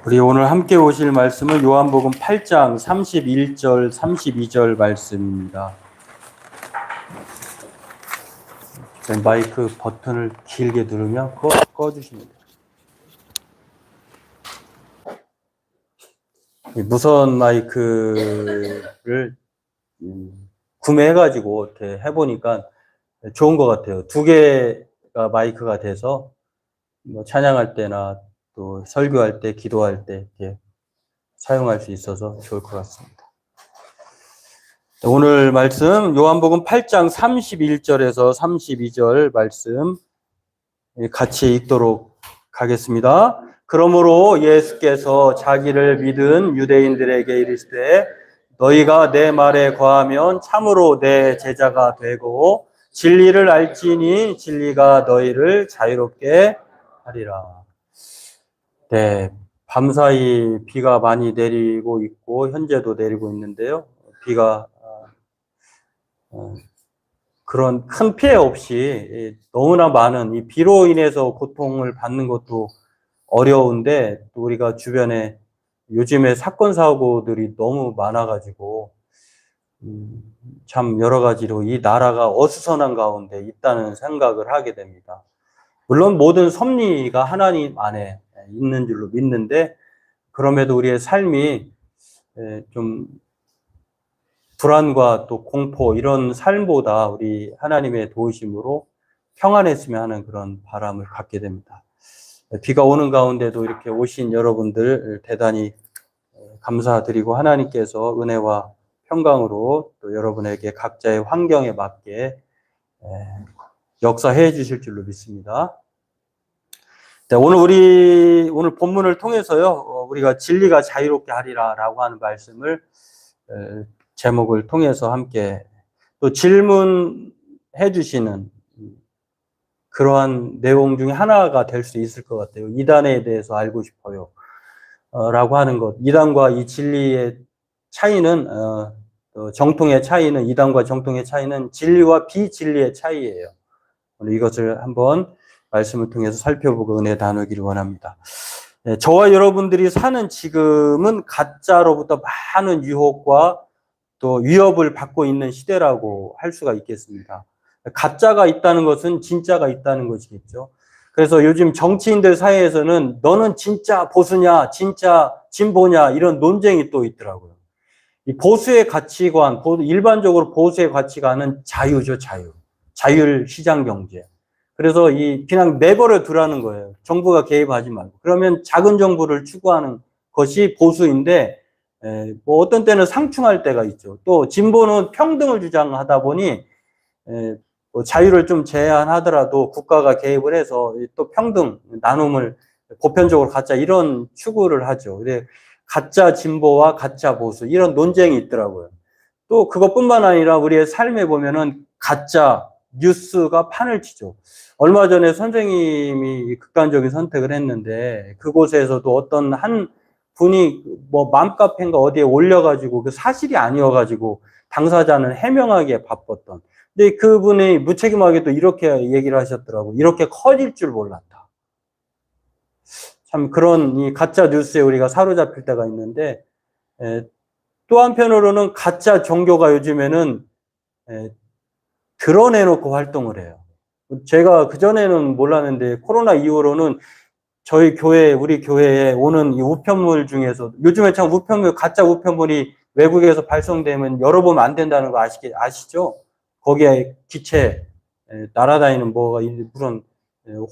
우리 오늘 함께 보실 말씀은 요한복음 8장 31절, 32절 말씀입니다. 마이크 버튼을 길게 누르면 꺼주시면 돼요. 무선 마이크를 구매해가지고 이렇게 해보니까 좋은 것 같아요. 두 개가 마이크가 돼서 뭐 찬양할 때나 또 설교할 때, 기도할 때 이렇게 사용할 수 있어서 좋을 것 같습니다. 오늘 말씀 요한복음 8장 31절에서 32절 말씀 같이 읽도록 하겠습니다. 그러므로 예수께서 자기를 믿은 유대인들에게 이르시되 너희가 내 말에 거하면 참으로 내 제자가 되고 진리를 알지니 진리가 너희를 자유롭게 하리라. 네, 밤사이 비가 많이 내리고 있고 현재도 내리고 있는데요. 비가 그런 큰 피해 없이 너무나 많은 이 비로 인해서 고통을 받는 것도 어려운데 또 우리가 주변에 요즘에 사건 사고들이 너무 많아가지고 참 여러 가지로 이 나라가 어수선한 가운데 있다는 생각을 하게 됩니다. 물론 모든 섭리가 하나님 안에 있는 줄로 믿는데 그럼에도 우리의 삶이 좀 불안과 또 공포 이런 삶보다 우리 하나님의 도우심으로 평안했으면 하는 그런 바람을 갖게 됩니다. 비가 오는 가운데도 이렇게 오신 여러분들 대단히 감사드리고 하나님께서 은혜와 평강으로 또 여러분에게 각자의 환경에 맞게 역사해 주실 줄로 믿습니다. 네, 오늘 본문을 통해서요, 우리가 진리가 자유롭게 하리라라고 하는 말씀을 제목을 통해서 함께 또 질문해 주시는 그러한 내용 중에 하나가 될 수 있을 것 같아요. 이단에 대해서 알고 싶어요. 라고 하는 것. 이단과 이 진리의 차이는, 정통의 차이는, 이단과 정통의 차이는 진리와 비진리의 차이예요. 오늘 이것을 한번 말씀을 통해서 살펴보고 은혜 나누기를 원합니다. 저와 여러분들이 사는 지금은 가짜로부터 많은 유혹과 또 위협을 받고 있는 시대라고 할 수가 있겠습니다. 가짜가 있다는 것은 진짜가 있다는 것이겠죠. 그래서 요즘 정치인들 사이에서는 너는 진짜 보수냐, 진짜 진보냐 이런 논쟁이 또 있더라고요. 이 보수의 가치관, 일반적으로 보수의 가치관은 자유죠, 자유. 자율 시장 경제. 그래서 그냥 내버려 두라는 거예요. 정부가 개입하지 말고. 그러면 작은 정부를 추구하는 것이 보수인데 뭐 어떤 때는 상충할 때가 있죠. 또 진보는 평등을 주장하다 보니 뭐 자유를 좀 제한하더라도 국가가 개입을 해서 또 평등, 나눔을 보편적으로 갖자 이런 추구를 하죠. 근데 가짜 진보와 가짜 보수 이런 논쟁이 있더라고요. 또 그것뿐만 아니라 우리의 삶에 보면은 가짜 뉴스가 판을 치죠. 얼마 전에 선생님이 극단적인 선택을 했는데 그곳에서도 어떤 한 분이 뭐 맘카페인가 어디에 올려가지고 그 사실이 아니어가지고 당사자는 해명하기에 바빴던. 근데 그분이 무책임하게도 이렇게 얘기를 하셨더라고. 이렇게 커질 줄 몰랐다. 참 그런 이 가짜 뉴스에 우리가 사로잡힐 때가 있는데 또 한편으로는 가짜 종교가 요즘에는 드러내놓고 활동을 해요. 제가 그전에는 몰랐는데 코로나 이후로는 저희 교회, 우리 교회에 오는 이 우편물 중에서 요즘에 참 가짜 우편물이 외국에서 발송되면 열어보면 안 된다는 거 아시죠? 거기에 기체, 날아다니는 뭐가 무슨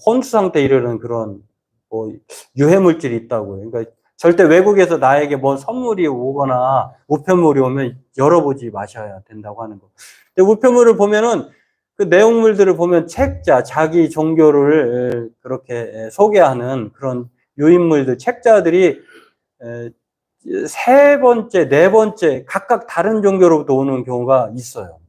혼수 상태 이르는 그런 뭐 유해물질이 있다고요. 그러니까 절대 외국에서 나에게 뭔 선물이 오거나 우편물이 오면 열어보지 마셔야 된다고 하는 거. 근데 우편물을 보면은 그 내용물들을 보면 책자, 자기 종교를 그렇게 소개하는 그런 유인물들, 책자들이 세 번째, 네 번째 각각 다른 종교로부터 오는 경우가 있어요.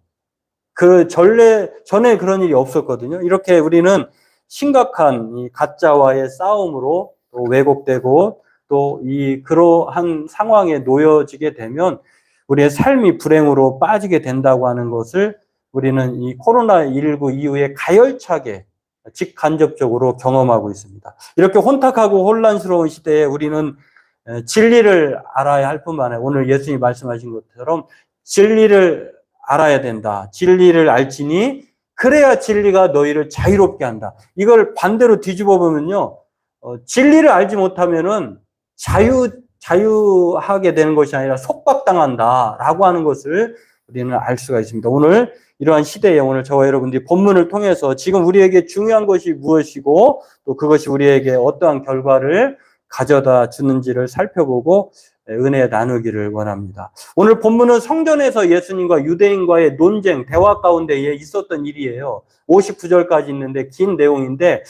전에 그런 일이 없었거든요. 이렇게 우리는 심각한 이 가짜와의 싸움으로 또 왜곡되고 또 그러한 상황에 놓여지게 되면 우리의 삶이 불행으로 빠지게 된다고 하는 것을 우리는 이 코로나19 이후에 가열차게 직간접적으로 경험하고 있습니다. 이렇게 혼탁하고 혼란스러운 시대에 우리는 진리를 알아야 할 뿐만 아니라 오늘 예수님이 말씀하신 것처럼 진리를 알아야 된다. 진리를 알지니 그래야 진리가 너희를 자유롭게 한다. 이걸 반대로 뒤집어 보면요. 진리를 알지 못하면은 자유하게 되는 것이 아니라 속박당한다라고 하는 것을 우리는 알 수가 있습니다. 오늘 이러한 시대에 오늘 저와 여러분들이 본문을 통해서 지금 우리에게 중요한 것이 무엇이고 또 그것이 우리에게 어떠한 결과를 가져다 주는지를 살펴보고 은혜 나누기를 원합니다. 오늘 본문은 성전에서 예수님과 유대인과의 논쟁, 대화 가운데 있었던 일이에요. 59절까지 있는데 긴 내용인데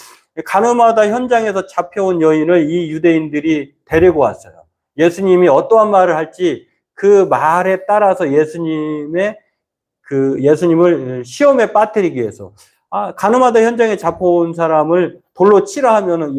가늠하다 현장에서 잡혀온 여인을 이 유대인들이 데리고 왔어요. 예수님이 어떠한 말을 할지 그 말에 따라서 예수님을 시험에 빠뜨리기 위해서 가늠하다 현장에 잡혀온 사람을 돌로 치라 하면은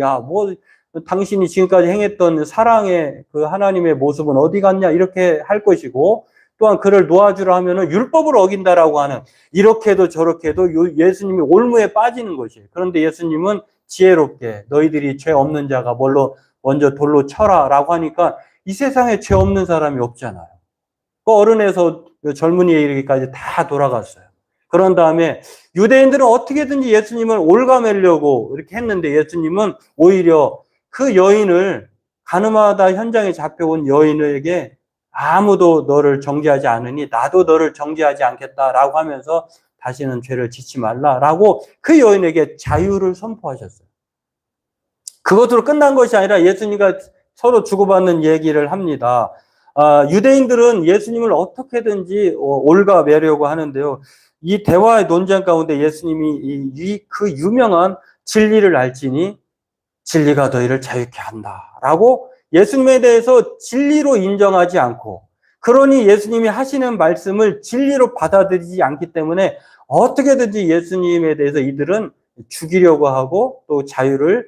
당신이 지금까지 행했던 사랑의 그 하나님의 모습은 어디 갔냐 이렇게 할 것이고 또한 그를 놓아주라 하면은 율법을 어긴다라고 하는 이렇게도 저렇게도 예수님이 올무에 빠지는 것이에요. 그런데 예수님은 지혜롭게 너희들이 죄 없는 자가 먼저 돌로 쳐라라고 하니까 이 세상에 죄 없는 사람이 없잖아요. 그 어른에서 젊은이에 이르기까지 다 돌아갔어요. 그런 다음에 유대인들은 어떻게든지 예수님을 올가매려고 이렇게 했는데 예수님은 오히려 그 여인을 가늠하다 현장에 잡혀온 여인에게 아무도 너를 정죄하지 않으니 나도 너를 정죄하지 않겠다라고 하면서 다시는 죄를 짓지 말라라고 그 여인에게 자유를 선포하셨어요. 그것으로 끝난 것이 아니라 예수님과 서로 주고받는 얘기를 합니다. 유대인들은 예수님을 어떻게든지 올가매려고 하는데요. 이 대화의 논쟁 가운데 예수님이 그 유명한 진리를 알지니 진리가 너희를 자유케 한다라고 예수님에 대해서 진리로 인정하지 않고 그러니 예수님이 하시는 말씀을 진리로 받아들이지 않기 때문에 어떻게든지 예수님에 대해서 이들은 죽이려고 하고 또 자유를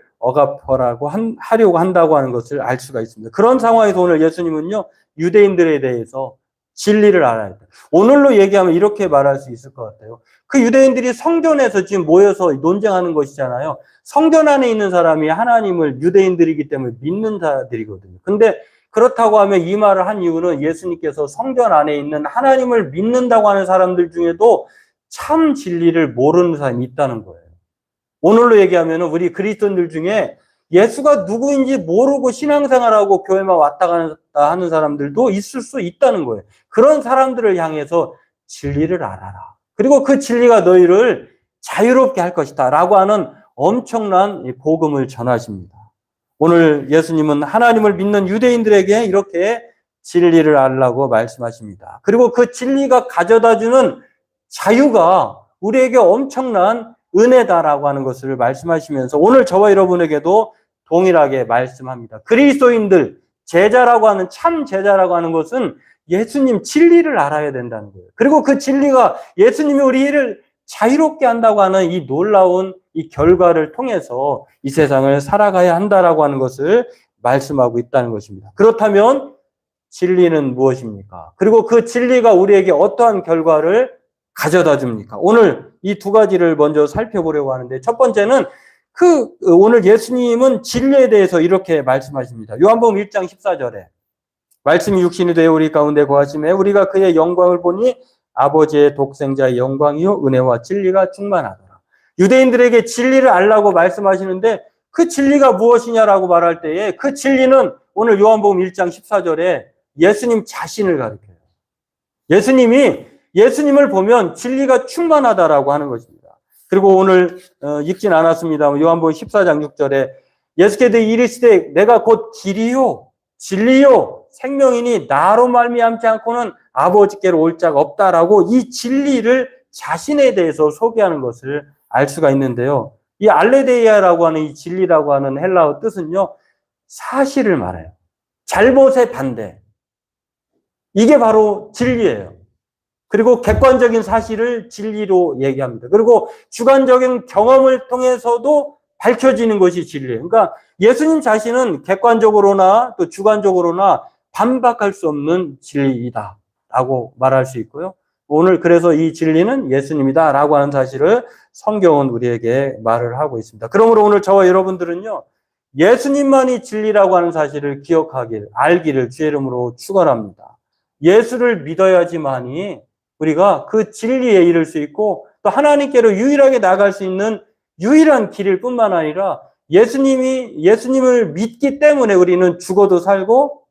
하려고 한다고 하는 것을 알 수가 있습니다. 그런 상황에서 오늘 예수님은요, 유대인들에 대해서 진리를 알아야 돼요. 오늘로 얘기하면 이렇게 말할 수 있을 것 같아요. 그 유대인들이 성전에서 지금 모여서 논쟁하는 것이잖아요. 성전 안에 있는 사람이 하나님을 유대인들이기 때문에 믿는 자들이거든요. 근데 그렇다고 하면 이 말을 한 이유는 예수님께서 성전 안에 있는 하나님을 믿는다고 하는 사람들 중에도 참 진리를 모르는 사람이 있다는 거예요. 오늘로 얘기하면 우리 그리스도인들 중에 예수가 누구인지 모르고 신앙생활하고 교회만 왔다 갔다 하는 사람들도 있을 수 있다는 거예요. 그런 사람들을 향해서 진리를 알아라. 그리고 그 진리가 너희를 자유롭게 할 것이다 라고 하는 엄청난 복음을 전하십니다. 오늘 예수님은 하나님을 믿는 유대인들에게 이렇게 진리를 알라고 말씀하십니다. 그리고 그 진리가 가져다주는 자유가 우리에게 엄청난 은혜다라고 하는 것을 말씀하시면서 오늘 저와 여러분에게도 동일하게 말씀합니다. 그리스도인들, 제자라고 하는 참 제자라고 하는 것은 예수님 진리를 알아야 된다는 거예요. 그리고 그 진리가 예수님이 우리를 자유롭게 한다고 하는 이 놀라운 이 결과를 통해서 이 세상을 살아가야 한다라고 하는 것을 말씀하고 있다는 것입니다. 그렇다면 진리는 무엇입니까? 그리고 그 진리가 우리에게 어떠한 결과를 가져다 줍니까? 오늘 이 두 가지를 먼저 살펴보려고 하는데 첫 번째는 오늘 예수님은 진리에 대해서 이렇게 말씀하십니다. 요한복음 1장 14절에 말씀이 육신이 되어 우리 가운데 거하심에 우리가 그의 영광을 보니 아버지의 독생자의 영광이요 은혜와 진리가 충만하더라. 유대인들에게 진리를 알라고 말씀하시는데 그 진리가 무엇이냐라고 말할 때에 그 진리는 오늘 요한복음 1장 14절에 예수님 자신을 가리켜요. 예수님을 보면 진리가 충만하다라고 하는 것입니다. 그리고 오늘 읽진 않았습니다만 요한복음 14장 6절에 예수께서 이르시되 내가 곧 길이요 진리요 생명이니 나로 말미암지 않고는 아버지께로 올 자가 없다라고 이 진리를 자신에 대해서 소개하는 것을 알 수가 있는데요. 이 알레데이아라고 하는 이 진리라고 하는 헬라어 뜻은요. 사실을 말해요. 잘못의 반대. 이게 바로 진리예요. 그리고 객관적인 사실을 진리로 얘기합니다. 그리고 주관적인 경험을 통해서도 밝혀지는 것이 진리예요. 그러니까 예수님 자신은 객관적으로나 또 주관적으로나 반박할 수 없는 진리이다라고 말할 수 있고요. 오늘 그래서 이 진리는 예수님이다라고 하는 사실을 성경은 우리에게 말을 하고 있습니다. 그러므로 오늘 저와 여러분들은요. 예수님만이 진리라고 하는 사실을 알기를 주의 이름으로 축원합니다. 예수를 믿어야지만이 우리가 그 진리에 이를 수 있고 또 하나님께로 유일하게 나갈 수 있는 유일한 길일 뿐만 아니라 예수님을 믿기 때문에 우리는 죽어도 살고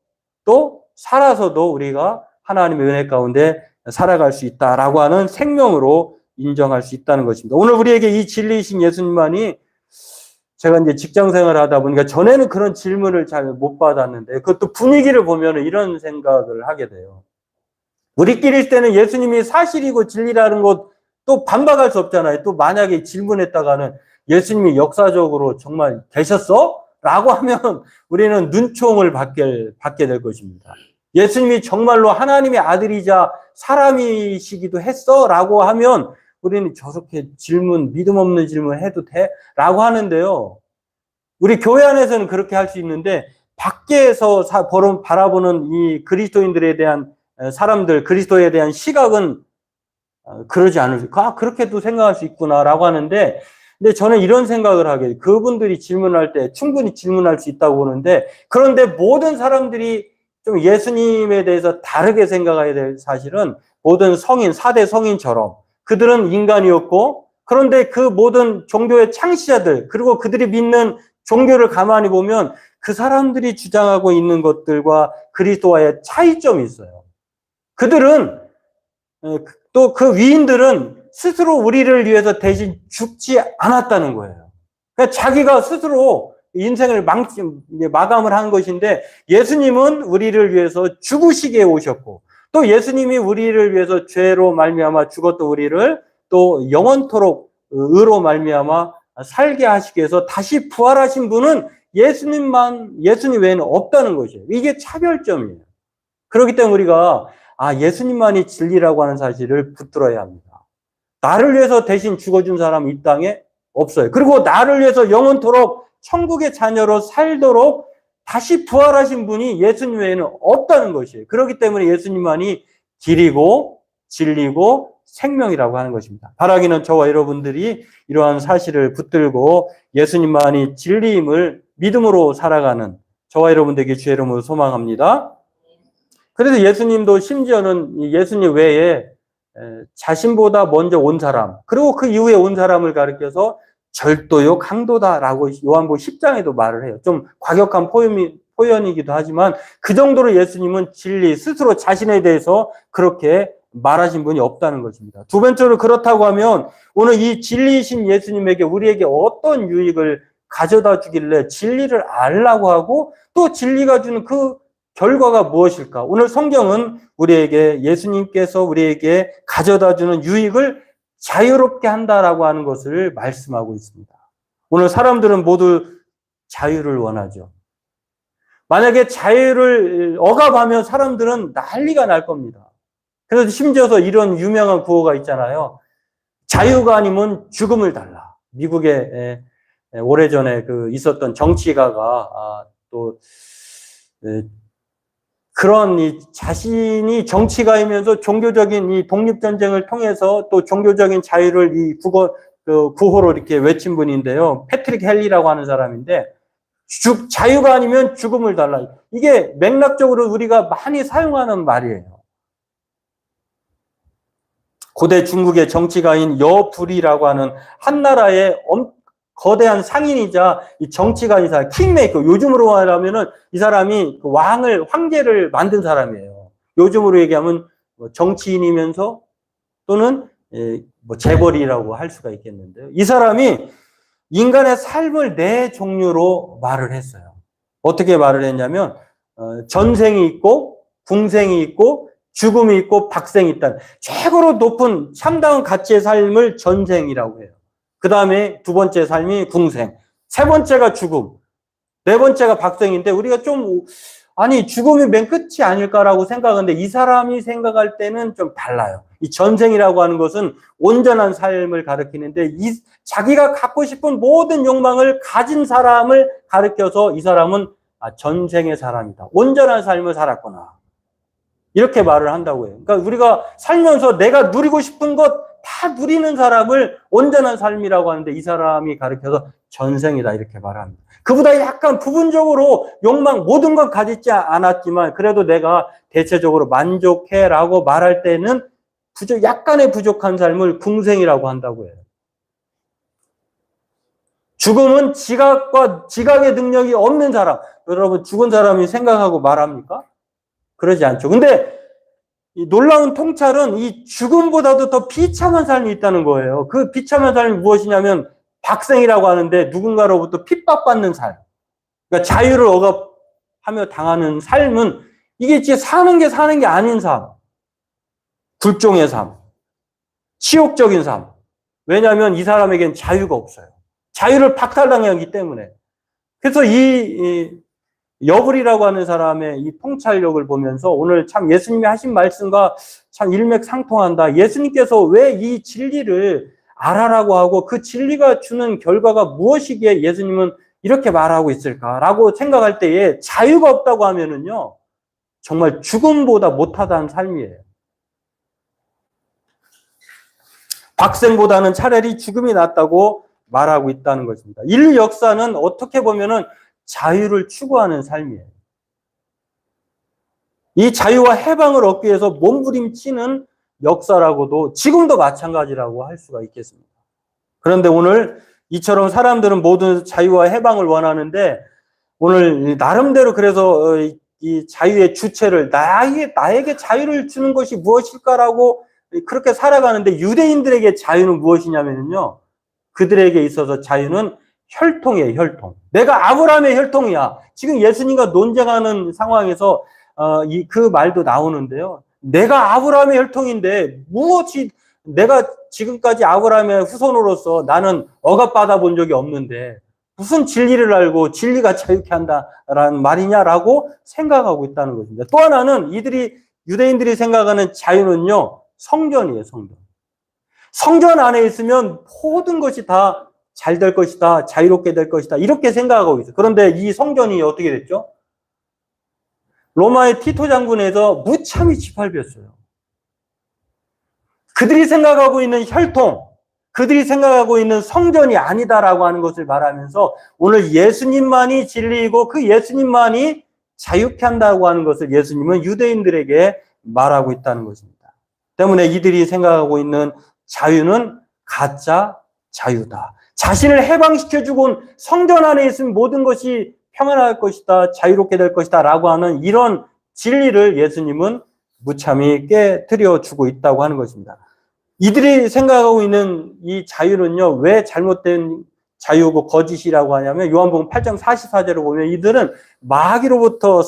또 살아서도 우리가 하나님의 은혜 가운데 살아갈 수 있다라고 하는 생명으로 인정할 수 있다는 것입니다. 오늘 우리에게 이 진리이신 예수님만이 제가 이제 직장 생활을 하다 보니까 전에는 그런 질문을 잘 못 받았는데 그것도 분위기를 보면 이런 생각을 하게 돼요. 우리끼리 있을 때는 예수님이 사실이고 진리라는 것 또 반박할 수 없잖아요. 또 만약에 질문했다가는 예수님이 역사적으로 정말 계셨어? 라고 하면 우리는 눈총을 받게 될 것입니다. 예수님이 정말로 하나님의 아들이자 사람이시기도 했어? 라고 하면 우리는 저렇게 믿음 없는 질문 해도 돼? 라고 하는데요. 우리 교회 안에서는 그렇게 할 수 있는데 밖에서 바라보는 이 그리스도인들에 대한 사람들, 그리스도에 대한 시각은 그러지 그렇게도 생각할 수 있구나라고 하는데 근데 저는 이런 생각을 하게 돼요. 그분들이 질문할 때 충분히 질문할 수 있다고 보는데 그런데 모든 사람들이 좀 예수님에 대해서 다르게 생각해야 될 사실은 모든 4대 성인처럼 그들은 인간이었고 그런데 그 모든 종교의 창시자들 그리고 그들이 믿는 종교를 가만히 보면 그 사람들이 주장하고 있는 것들과 그리스도와의 차이점이 있어요. 그들은 또 그 위인들은 스스로 우리를 위해서 대신 죽지 않았다는 거예요. 그러니까 자기가 스스로 인생을 마감을 한 것인데 예수님은 우리를 위해서 죽으시게 오셨고 또 예수님이 우리를 위해서 죄로 말미암아 죽었던 우리를 또 영원토록 의로 말미암아 살게 하시기 위해서 다시 부활하신 분은 예수님 외에는 없다는 것이에요. 이게 차별점이에요. 그렇기 때문에 우리가 예수님만이 진리라고 하는 사실을 붙들어야 합니다. 나를 위해서 대신 죽어준 사람은 이 땅에 없어요. 그리고 나를 위해서 영원토록 천국의 자녀로 살도록 다시 부활하신 분이 예수님 외에는 없다는 것이에요. 그렇기 때문에 예수님만이 길이고 진리고 생명이라고 하는 것입니다. 바라기는 저와 여러분들이 이러한 사실을 붙들고 예수님만이 진리임을 믿음으로 살아가는 저와 여러분들에게 주의 이름으로 소망합니다. 그래서 예수님도 심지어는 예수님 외에 자신보다 먼저 온 사람 그리고 그 이후에 온 사람을 가리켜서 절도요 강도다라고 요한복음 10장에도 말을 해요. 좀 과격한 표현이기도 하지만 그 정도로 예수님은 진리 스스로 자신에 대해서 그렇게 말하신 분이 없다는 것입니다. 두 번째로 그렇다고 하면 오늘 이 진리이신 예수님에게 우리에게 어떤 유익을 가져다 주길래 진리를 알라고 하고 또 진리가 주는 그 결과가 무엇일까? 오늘 성경은 우리에게 예수님께서 우리에게 가져다 주는 유익을 자유롭게 한다라고 하는 것을 말씀하고 있습니다. 오늘 사람들은 모두 자유를 원하죠. 만약에 자유를 억압하면 사람들은 난리가 날 겁니다. 그래서 심지어서 이런 유명한 구호가 있잖아요. 자유가 아니면 죽음을 달라. 미국에 오래전에 있었던 정치가가 또 그런 자신이 정치가이면서 종교적인 이 독립전쟁을 통해서 또 종교적인 자유를 구호로 이렇게 외친 분인데요. 패트릭 헨리라고 하는 사람인데, 자유가 아니면 죽음을 달라. 이게 맥락적으로 우리가 많이 사용하는 말이에요. 고대 중국의 정치가인 여불이라고 하는 한 나라의 거대한 상인이자 이 정치가이자 킹메이커. 요즘으로 말하면은 이 사람이 황제를 만든 사람이에요. 요즘으로 얘기하면 정치인이면서 또는 재벌이라고 할 수가 있겠는데요. 이 사람이 인간의 삶을 네 종류로 말을 했어요. 어떻게 말을 했냐면 전생이 있고 궁생이 있고 죽음이 있고 박생이 있다. 최고로 높은 참다운 가치의 삶을 전생이라고 해요. 그 다음에 두 번째 삶이 궁생, 세 번째가 죽음, 네 번째가 박생인데 우리가 죽음이 맨 끝이 아닐까라고 생각하는데 이 사람이 생각할 때는 좀 달라요. 이 전생이라고 하는 것은 온전한 삶을 가리키는데 자기가 갖고 싶은 모든 욕망을 가진 사람을 가리켜서 이 사람은 전생의 사람이다. 온전한 삶을 살았구나. 이렇게 말을 한다고 해요. 그러니까 우리가 살면서 내가 누리고 싶은 것 다 누리는 사람을 온전한 삶이라고 하는데 이 사람이 가르쳐서 전생이다 이렇게 말합니다. 그보다 약간 부분적으로 욕망 모든 건 가지지 않았지만 그래도 내가 대체적으로 만족해라고 말할 때는 약간의 부족한 삶을 궁생이라고 한다고 해요. 죽음은 지각의 능력이 없는 사람. 여러분 죽은 사람이 생각하고 말합니까? 그러지 않죠. 근데 이 놀라운 통찰은 이 죽음보다도 더 비참한 삶이 있다는 거예요. 그 비참한 삶이 무엇이냐면 박생이라고 하는데 누군가로부터 핍박받는 삶. 그러니까 자유를 억압하며 당하는 삶은 이게 진짜 사는 게 아닌 삶. 굴종의 삶. 치욕적인 삶. 왜냐하면 이 사람에겐 자유가 없어요. 자유를 박탈당하기 때문에. 그래서 이 여불이라고 하는 사람의 이 통찰력을 보면서 오늘 참 예수님이 하신 말씀과 참 일맥상통한다. 예수님께서 왜 이 진리를 알아라고 하고 그 진리가 주는 결과가 무엇이기에 예수님은 이렇게 말하고 있을까라고 생각할 때에 자유가 없다고 하면은요, 정말 죽음보다 못하다는 삶이에요. 박생보다는 차라리 죽음이 낫다고 말하고 있다는 것입니다. 인류 역사는 어떻게 보면은 자유를 추구하는 삶이에요. 이 자유와 해방을 얻기 위해서 몸부림치는 역사라고도 지금도 마찬가지라고 할 수가 있겠습니다. 그런데 오늘 이처럼 사람들은 모든 자유와 해방을 원하는데 오늘 나름대로 그래서 이 자유의 주체를 나에게 자유를 주는 것이 무엇일까라고 그렇게 살아가는데 유대인들에게 자유는 무엇이냐면요. 그들에게 있어서 자유는 혈통이에요, 혈통. 내가 아브라함의 혈통이야. 지금 예수님과 논쟁하는 상황에서 그 말도 나오는데요. 내가 아브라함의 혈통인데 무엇이 내가 지금까지 아브라함의 후손으로서 나는 억압받아 본 적이 없는데 무슨 진리를 알고 진리가 자유케 한다라는 말이냐라고 생각하고 있다는 것입니다. 또 하나는 유대인들이 생각하는 자유는요. 성전이에요, 성전. 성전 안에 있으면 모든 것이 다 잘 될 것이다, 자유롭게 될 것이다 이렇게 생각하고 있어요. 그런데 이 성전이 어떻게 됐죠? 로마의 티토 장군에서 무참히 짓밟혔어요. 그들이 생각하고 있는 혈통, 그들이 생각하고 있는 성전이 아니다라고 하는 것을 말하면서 오늘 예수님만이 진리이고 그 예수님만이 자유케 한다고 하는 것을 예수님은 유대인들에게 말하고 있다는 것입니다. 때문에 이들이 생각하고 있는 자유는 가짜 자유다. 자신을 해방시켜주고 온 성전 안에 있으면 모든 것이 평안할 것이다, 자유롭게 될 것이다 라고 하는 이런 진리를 예수님은 무참히 깨뜨려 주고 있다고 하는 것입니다. 이들이 생각하고 있는 이 자유는요, 왜 잘못된 자유고 거짓이라고 하냐면 요한복음 8장 44절을 보면 이들은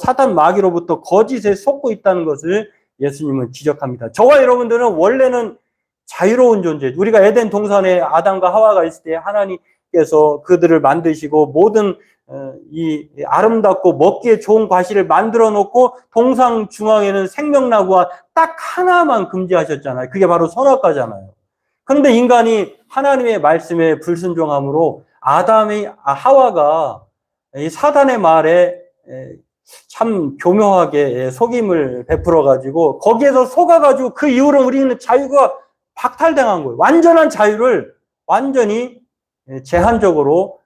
사단 마귀로부터 거짓에 속고 있다는 것을 예수님은 지적합니다. 저와 여러분들은 원래는 자유로운 존재. 우리가 에덴 동산에 아담과 하와가 있을 때 하나님께서 그들을 만드시고 모든 이 아름답고 먹기에 좋은 과실을 만들어 놓고 동상 중앙에는 생명나무와 딱 하나만 금지하셨잖아요. 그게 바로 선악과잖아요. 그런데 인간이 하나님의 말씀에 불순종함으로 하와가 이 사단의 말에 참 교묘하게 속임을 베풀어 가지고 거기에서 속아 가지고 그 이후로 우리는 자유가 박탈당한 거예요. 완전한 자유를 완전히 제한적으로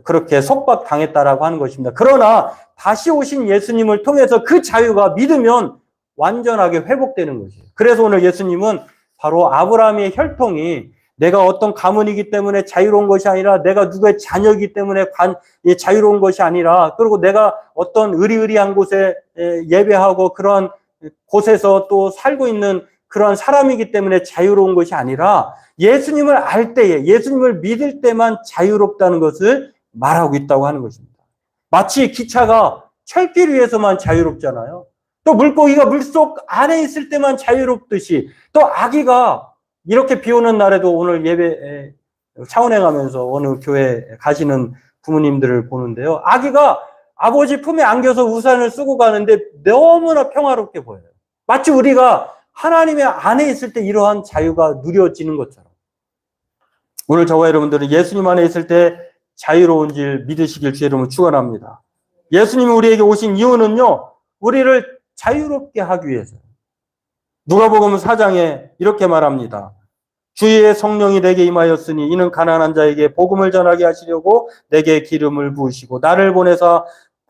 그렇게 속박당했다라고 하는 것입니다. 그러나 다시 오신 예수님을 통해서 그 자유가 믿으면 완전하게 회복되는 것이에요. 그래서 오늘 예수님은 바로 아브라함의 혈통이 내가 어떤 가문이기 때문에 자유로운 것이 아니라 내가 누구의 자녀이기 때문에 자유로운 것이 아니라 그리고 내가 어떤 의리의리한 곳에 예배하고 그러한 곳에서 또 살고 있는 그러한 사람이기 때문에 자유로운 것이 아니라 예수님을 알 때에 예수님을 믿을 때만 자유롭다는 것을 말하고 있다고 하는 것입니다. 마치 기차가 철길 위에서만 자유롭잖아요. 또 물고기가 물속 안에 있을 때만 자유롭듯이 또 아기가 이렇게 비 오는 날에도 오늘 예배 차원에 가면서 어느 교회 가시는 부모님들을 보는데요. 아기가 아버지 품에 안겨서 우산을 쓰고 가는데 너무나 평화롭게 보여요. 마치 우리가 하나님의 안에 있을 때 이러한 자유가 누려지는 것처럼. 오늘 저와 여러분들은 예수님 안에 있을 때 자유로운 줄 믿으시길 주의 이름으로 축원합니다. 예수님이 우리에게 오신 이유는요. 우리를 자유롭게 하기 위해서요. 누가복음 4장에 이렇게 말합니다. 주의 성령이 내게 임하였으니 이는 가난한 자에게 복음을 전하게 하시려고 내게 기름을 부으시고 나를 보내사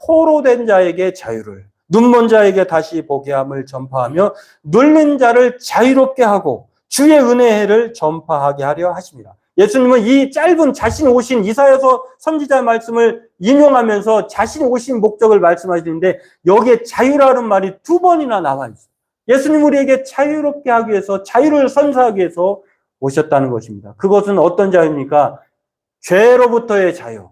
포로된 자에게 자유를, 눈먼 자에게 다시 보게 함을 전파하며 눌린 자를 자유롭게 하고 주의 은혜를 전파하게 하려 하십니다. 예수님은 이 짧은 자신이 오신 이사야서 선지자 말씀을 인용하면서 자신이 오신 목적을 말씀하시는데 여기에 자유라는 말이 2번이나 나와 있어요. 예수님 우리에게 자유롭게 하기 위해서, 자유를 선사하기 위해서 오셨다는 것입니다. 그것은 어떤 자유입니까? 죄로부터의 자유.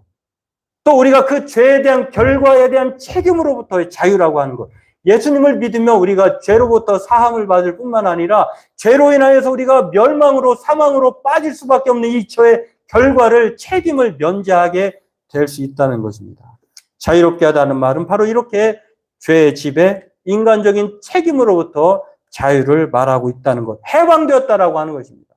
또 우리가 그 죄에 대한 결과에 대한 책임으로부터의 자유라고 하는 것. 예수님을 믿으며 우리가 죄로부터 사함을 받을 뿐만 아니라 죄로 인하여서 우리가 멸망으로, 사망으로 빠질 수밖에 없는 이 죄의 결과를, 책임을 면제하게 될 수 있다는 것입니다. 자유롭게 하다는 말은 바로 이렇게 죄의 지배, 인간적인 책임으로부터 자유를 말하고 있다는 것, 해방되었다라고 하는 것입니다.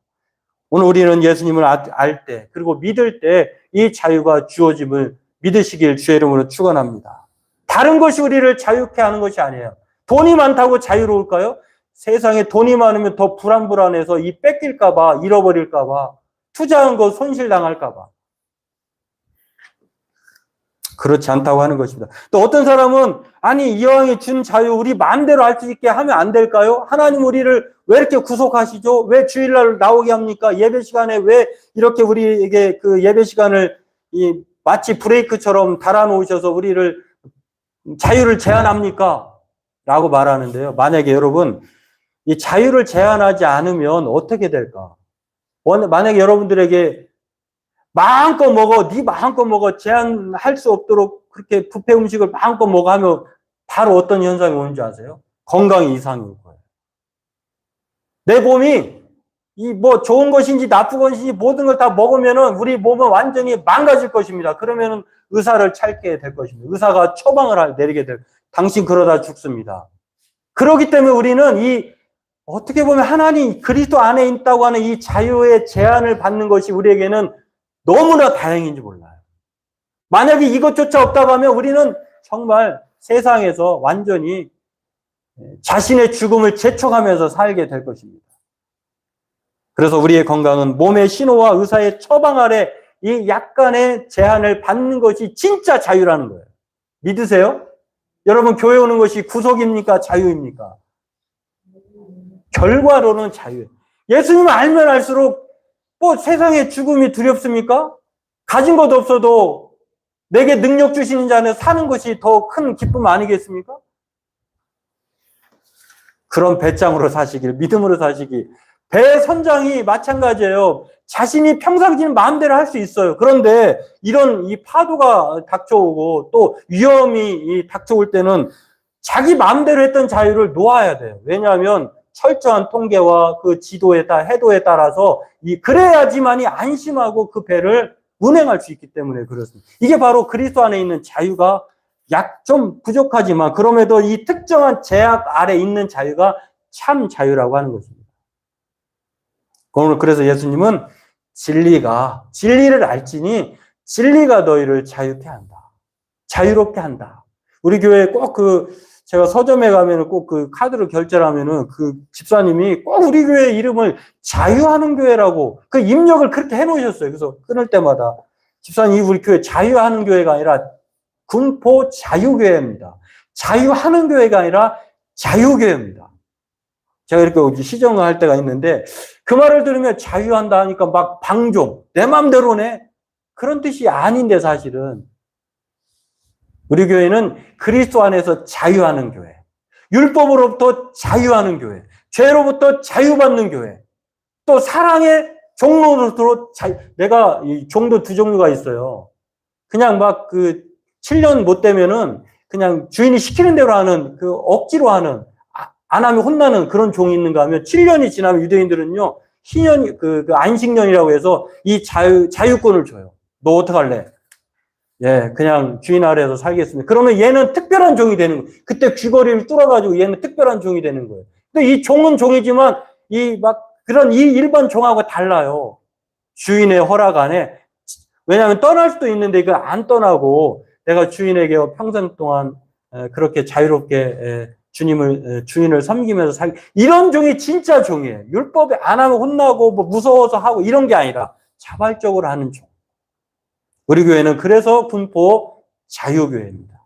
오늘 우리는 예수님을 알 때, 그리고 믿을 때 이 자유가 주어짐을 믿으시길 주의 이름으로 축원합니다. 다른 것이 우리를 자유케 하는 것이 아니에요. 돈이 많다고 자유로울까요? 세상에 돈이 많으면 더 불안해서 이 뺏길까 봐, 잃어버릴까 봐, 투자한 거 손실당할까 봐. 그렇지 않다고 하는 것입니다. 또 어떤 사람은 아니 이왕에 준 자유 우리 마음대로 할 수 있게 하면 안 될까요? 하나님 우리를 왜 이렇게 구속하시죠? 왜 주일날 나오게 합니까? 예배 시간에 왜 이렇게 우리에게 그 예배 시간을 마치 브레이크처럼 달아놓으셔서 우리를 자유를 제한합니까? 라고 말하는데요. 만약에 여러분 이 자유를 제한하지 않으면 어떻게 될까? 만약에 여러분들에게 마음껏 먹어, 네 마음껏 먹어, 제한할 수 없도록 그렇게 뷔페 음식을 마음껏 먹어 하면 바로 어떤 현상이 오는 줄 아세요? 건강이 이상일 거예요. 내 몸이 좋은 것인지 나쁜 것인지 모든 걸 다 먹으면은 우리 몸은 완전히 망가질 것입니다. 그러면은 의사를 찾게 될 것입니다. 의사가 처방을 내리게 될, 당신 그러다 죽습니다. 그렇기 때문에 우리는 어떻게 보면 하나님 그리스도 안에 있다고 하는 이 자유의 제한을 받는 것이 우리에게는 너무나 다행인지 몰라요. 만약에 이것조차 없다고 하면 우리는 정말 세상에서 완전히 자신의 죽음을 재촉하면서 살게 될 것입니다. 그래서 우리의 건강은 몸의 신호와 의사의 처방 아래 이 약간의 제한을 받는 것이 진짜 자유라는 거예요. 믿으세요? 여러분 교회 오는 것이 구속입니까? 자유입니까? 결과로는 자유예요. 예수님을 알면 알수록 세상에 죽음이 두렵습니까? 가진 것 없어도 내게 능력 주시는 자는 사는 것이 더 큰 기쁨 아니겠습니까? 그런 배짱으로 사시길, 믿음으로 사시길. 배 선장이 마찬가지예요. 자신이 평상시는 마음대로 할 수 있어요. 그런데 이런 이 파도가 닥쳐오고 또 위험이 닥쳐올 때는 자기 마음대로 했던 자유를 놓아야 돼요. 왜냐하면 철저한 통계와 그 해도에 따라서 그래야지만이 안심하고 그 배를 운행할 수 있기 때문에 그렇습니다. 이게 바로 그리스도 안에 있는 자유가 좀 부족하지만 그럼에도 이 특정한 제약 아래 있는 자유가 참 자유라고 하는 것입니다. 오늘 그래서 예수님은 진리를 알지니 진리가 너희를 자유케 한다. 자유롭게 한다. 우리 교회에 꼭 제가 서점에 가면은 꼭 그 카드로 결제를 하면은 그 집사님이 꼭 우리 교회 이름을 자유하는 교회라고 그 입력을 그렇게 해놓으셨어요. 그래서 끊을 때마다 집사님 우리 교회 자유하는 교회가 아니라 군포 자유교회입니다. 자유하는 교회가 아니라 자유교회입니다. 제가 이렇게 시정을 할 때가 있는데 그 말을 들으면 자유한다 하니까 막 방종, 내 맘대로네. 그런 뜻이 아닌데 사실은 우리 교회는 그리스도 안에서 자유하는 교회, 율법으로부터 자유하는 교회, 죄로부터 자유받는 교회, 또 사랑의 종로로 내가 종도 2종류가 있어요. 그냥 7년 못 되면은 그냥 주인이 시키는 대로 하는 억지로 하는 안 하면 혼나는 그런 종이 있는가 하면 7년이 지나면 유대인들은요 희년 안식년이라고 해서 이 자유권을 줘요. 너 어떡할래? 예, 그냥 주인 아래에서 살겠습니다. 그러면 얘는 특별한 종이 되는 거예요. 그때 귀걸이를 뚫어가지고 얘는 특별한 종이 되는 거예요. 근데 이 종은 종이지만 그런 일반 종하고 달라요. 주인의 허락 안에. 왜냐하면 떠날 수도 있는데 이걸 안 떠나고 내가 주인에게 평생 동안 그렇게 자유롭게 주인을 섬기면서 살기. 이런 종이 진짜 종이에요. 율법에 안 하면 혼나고 뭐 무서워서 하고 이런 게 아니라 자발적으로 하는 종. 우리 교회는 그래서 분포 자유교회입니다.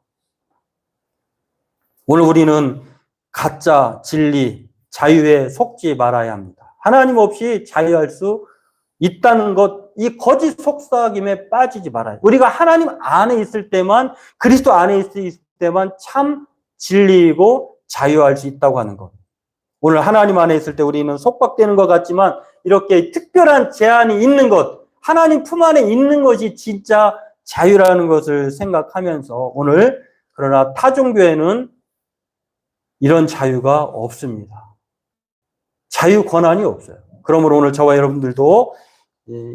오늘 우리는 가짜 진리, 자유에 속지 말아야 합니다. 하나님 없이 자유할 수 있다는 것, 이 거짓 속삭임에 빠지지 말아요. 우리가 하나님 안에 있을 때만, 그리스도 안에 있을 때만 참 진리이고 자유할 수 있다고 하는 것. 오늘 하나님 안에 있을 때 우리는 속박되는 것 같지만 이렇게 특별한 제한이 있는 것, 하나님 품 안에 있는 것이 진짜 자유라는 것을 생각하면서 오늘 그러나 타종교회는 이런 자유가 없습니다. 자유 권한이 없어요. 그러므로 오늘 저와 여러분들도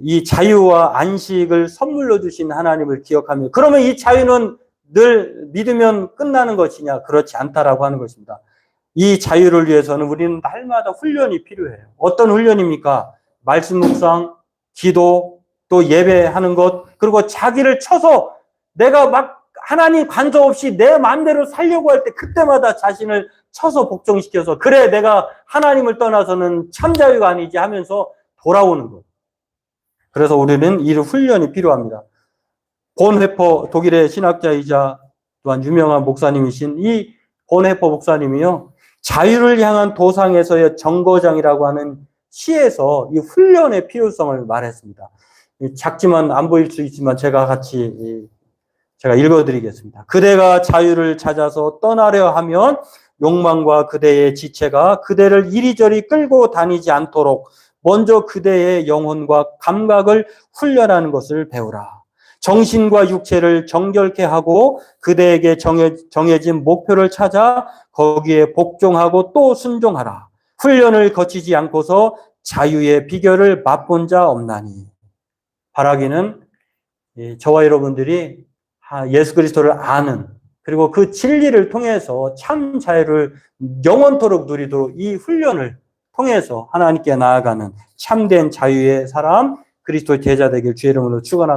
이 자유와 안식을 선물로 주신 하나님을 기억하며 그러면 이 자유는 늘 믿으면 끝나는 것이냐? 그렇지 않다라고 하는 것입니다. 이 자유를 위해서는 우리는 날마다 훈련이 필요해요. 어떤 훈련입니까? 말씀 묵상, 기도, 또 예배하는 것, 그리고 자기를 쳐서 내가 막 하나님 간섭 없이 내 마음대로 살려고 할 때 그때마다 자신을 쳐서 복종시켜서 그래 내가 하나님을 떠나서는 참 자유가 아니지 하면서 돌아오는 것. 그래서 우리는 이 훈련이 필요합니다. 본헤퍼 독일의 신학자이자 또한 유명한 목사님이신 이 본헤퍼 목사님이요. 자유를 향한 도상에서의 정거장이라고 하는 시에서 이 훈련의 필요성을 말했습니다. 작지만 안 보일 수 있지만 제가 읽어드리겠습니다. 그대가 자유를 찾아서 떠나려 하면 욕망과 그대의 지체가 그대를 이리저리 끌고 다니지 않도록 먼저 그대의 영혼과 감각을 훈련하는 것을 배우라. 정신과 육체를 정결케 하고 그대에게 정해진 목표를 찾아 거기에 복종하고 또 순종하라. 훈련을 거치지 않고서 자유의 비결을 맛본 자 없나니. 바라기는 저와 여러분들이 예수 그리스도를 아는 그리고 그 진리를 통해서 참 자유를 영원토록 누리도록 이 훈련을 통해서 하나님께 나아가는 참된 자유의 사람, 그리스도의 제자 되길 주의 이름으로 축원합니다.